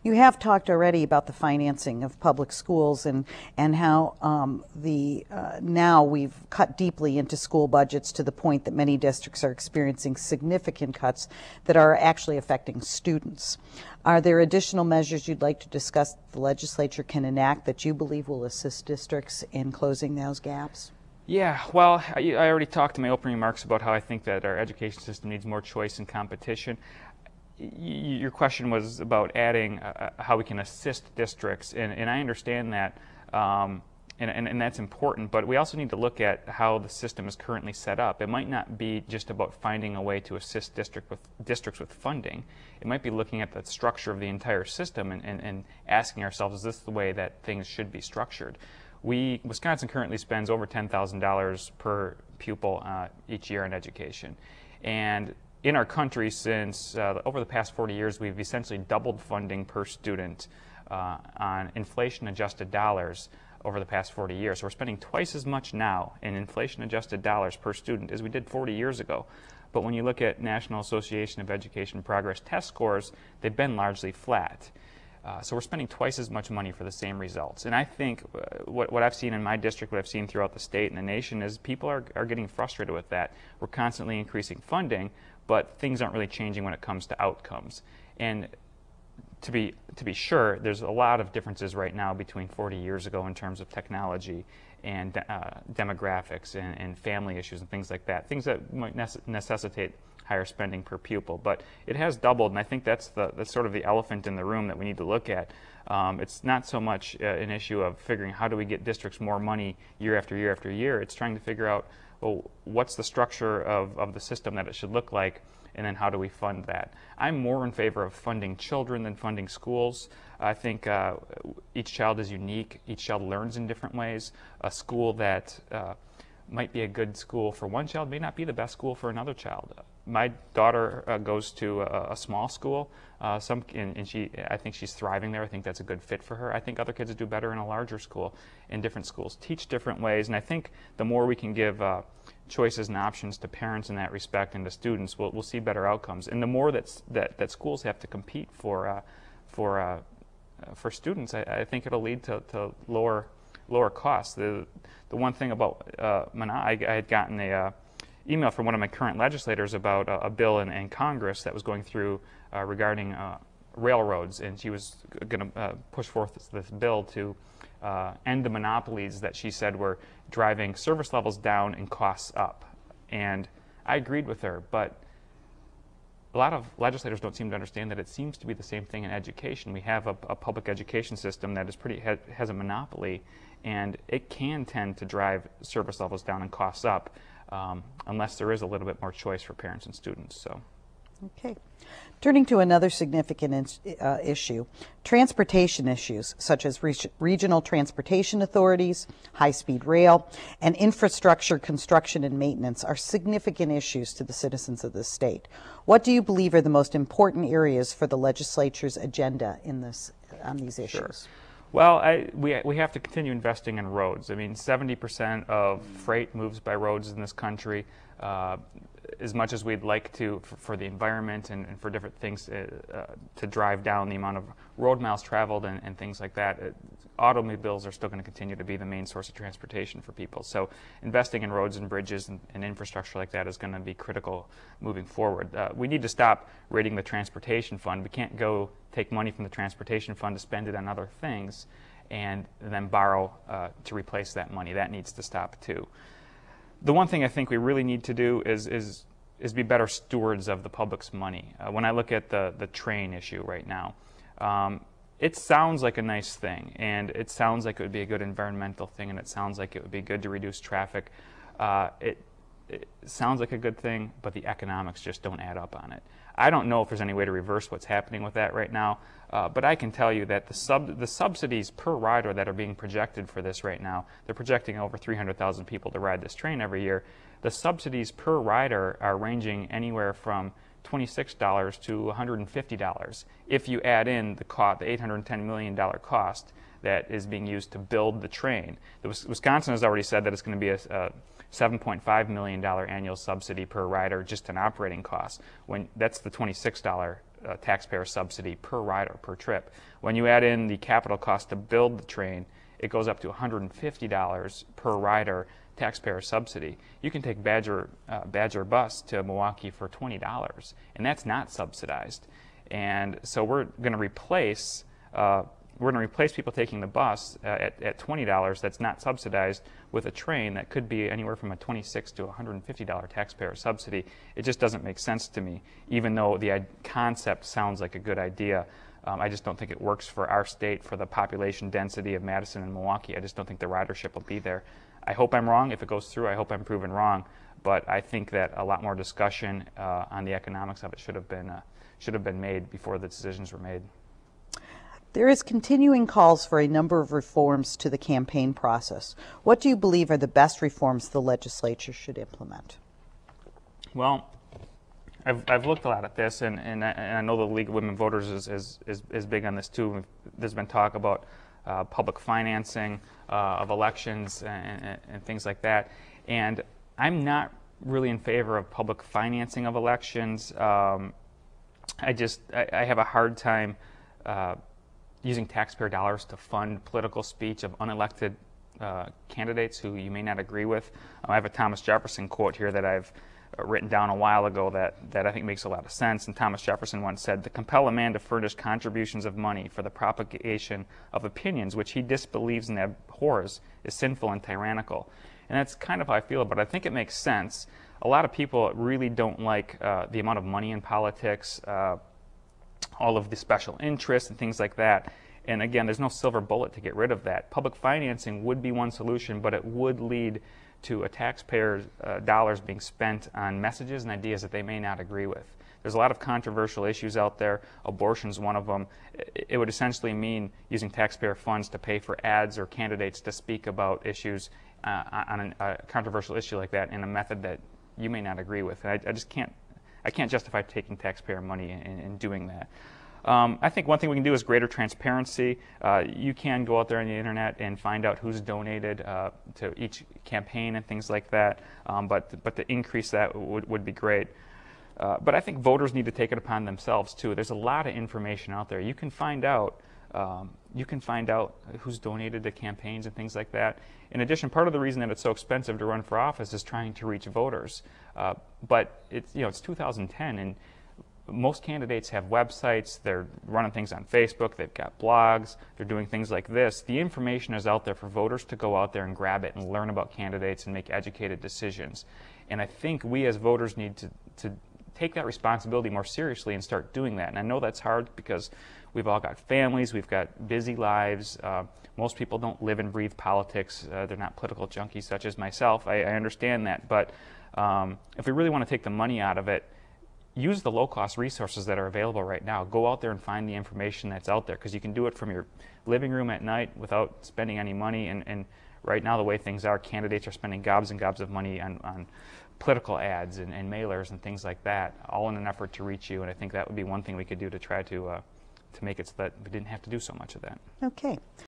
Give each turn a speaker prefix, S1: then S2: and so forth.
S1: You have talked already about the financing of public schools and how now we've cut deeply into school budgets to the point that many districts are experiencing significant cuts that are actually affecting students. Are there additional measures you'd like to discuss the legislature can enact that you believe will assist districts in closing those gaps?
S2: Yeah, well, I already talked in my opening remarks about how I think that our education system needs more choice and competition. Your question was about adding how we can assist districts, and I understand that, and that's important, but we also need to look at how the system is currently set up. It might not be just about finding a way to assist districts with funding. It might be looking at the structure of the entire system and asking ourselves, is this the way that things should be structured? Wisconsin currently spends over $10,000 per pupil each year on education. And in our country, since over the past 40 years, we've essentially doubled funding per student on inflation-adjusted dollars over the past 40 years. So we're spending twice as much now in inflation-adjusted dollars per student as we did 40 years ago. But when you look at National Association of Education Progress test scores, they've been largely flat. So we're spending twice as much money for the same results. And I think what I've seen in my district, what I've seen throughout the state and the nation, is people are getting frustrated with that. We're constantly increasing funding, but things aren't really changing when it comes to outcomes. And to be sure, there's a lot of differences right now between 40 years ago in terms of technology and demographics and family issues and things like that, things that might necessitate higher spending per pupil. But it has doubled, and I think that's sort of the elephant in the room that we need to look at. It's not so much an issue of figuring how do we get districts more money year after year after year. It's trying to figure out, well, what's the structure of the system that it should look like, and then how do we fund that? I'm more in favor of funding children than funding schools. I think each child is unique. Each child learns in different ways. A school that might be a good school for one child may not be the best school for another child. My daughter goes to a small school, and I think she's thriving there. I think that's a good fit for her. I think other kids do better in a larger school, and different schools teach different ways. And I think the more we can give choices and options to parents in that respect and to students, we'll see better outcomes. And the more that schools have to compete for students, I think it'll lead to lower costs. The one thing about I had gotten a email from one of my current legislators about a bill in Congress that was going through regarding railroads, and she was going to push forth this bill to end the monopolies that she said were driving service levels down and costs up. And I agreed with her, but a lot of legislators don't seem to understand that it seems to be the same thing in education. We have a public education system that is has a monopoly, and it can tend to drive service levels down and costs up unless there is a little bit more choice for parents and students. So.
S1: Okay. Turning to another significant issue, transportation issues such as regional transportation authorities, high-speed rail, and infrastructure construction and maintenance are significant issues to the citizens of the state. What do you believe are the most important areas for the legislature's agenda on these issues?
S2: Sure. Well, we have to continue investing in roads. I mean, 70% of freight moves by roads in this country. As much as we'd like to for the environment and for different things to drive down the amount of road miles traveled and things like that, automobiles are still going to continue to be the main source of transportation for people. So investing in roads and bridges and infrastructure like that is going to be critical moving forward. We need to stop raiding the transportation fund. We can't go take money from the transportation fund to spend it on other things and then borrow to replace that money. That needs to stop too. The one thing I think we really need to do is be better stewards of the public's money. When I look at the train issue right now, it sounds like a nice thing, and it sounds like it would be a good environmental thing, and it sounds like it would be good to reduce traffic. It sounds like a good thing, but the economics just don't add up on it. I don't know if there's any way to reverse what's happening with that right now, but I can tell you that the subsidies per rider that are being projected for this right now, they're projecting over 300,000 people to ride this train every year. The subsidies per rider are ranging anywhere from $26 to $150 if you add in the $810 million cost that is being used to build the train. Wisconsin has already said that it's going to be a $7.5 million annual subsidy per rider just in operating costs. When that's the $26 taxpayer subsidy per rider, per trip. When you add in the capital cost to build the train, it goes up to $150 per rider taxpayer subsidy. You can take Badger bus to Milwaukee for $20, and that's not subsidized. And so we're going to replace people taking the bus at $20 that's not subsidized with a train that could be anywhere from a $26 to $150 taxpayer subsidy. It just doesn't make sense to me, even though the concept sounds like a good idea. I just don't think it works for our state, for the population density of Madison and Milwaukee. I just don't think the ridership will be there. I hope I'm wrong. If it goes through, I hope I'm proven wrong. But I think that a lot more discussion on the economics of it should have been made before the decisions were made.
S1: There is continuing calls for a number of reforms to the campaign process. What do you believe are the best reforms the legislature should implement?
S2: Well, I've looked a lot at this, and I know the League of Women Voters is big on this too. There's been talk about public financing of elections and things like that. And I'm not really in favor of public financing of elections. I have a hard time using taxpayer dollars to fund political speech of unelected candidates who you may not agree with. I have a Thomas Jefferson quote here that I've written down a while ago that I think makes a lot of sense. And Thomas Jefferson once said, "To compel a man to furnish contributions of money for the propagation of opinions which he disbelieves and abhors is sinful and tyrannical." And that's kind of how I feel, but I think it makes sense. A lot of people really don't like the amount of money in politics, all of the special interests and things like that. And again, there's no silver bullet to get rid of that. Public financing would be one solution, but it would lead to a taxpayer's dollars being spent on messages and ideas that they may not agree with. There's a lot of controversial issues out there. Abortion's one of them. It would essentially mean using taxpayer funds to pay for ads or candidates to speak about issues on a controversial issue like that in a method that you may not agree with. And I just can't justify taking taxpayer money and doing that. I think one thing we can do is greater transparency. You can go out there on the internet and find out who's donated to each campaign and things like that, but to increase that would be great. But I think voters need to take it upon themselves too. There's a lot of information out there. You can find out who's donated to campaigns and things like that. In addition, part of the reason that it's so expensive to run for office is trying to reach voters. But it's 2010, and most candidates have websites. They're running things on Facebook. They've got blogs. They're doing things like this. The information is out there for voters to go out there and grab it and learn about candidates and make educated decisions. And I think we as voters need to take that responsibility more seriously and start doing that. And I know that's hard because we've all got families. We've got busy lives. Most people don't live and breathe politics. They're not political junkies such as myself. I understand that. But if we really want to take the money out of it, use the low-cost resources that are available right now. Go out there and find the information that's out there, because you can do it from your living room at night without spending any money. And right now, the way things are, candidates are spending gobs and gobs of money on political ads and mailers and things like that, all in an effort to reach you. And I think that would be one thing we could do to try to make it so that we didn't have to do so much of that.
S1: Okay.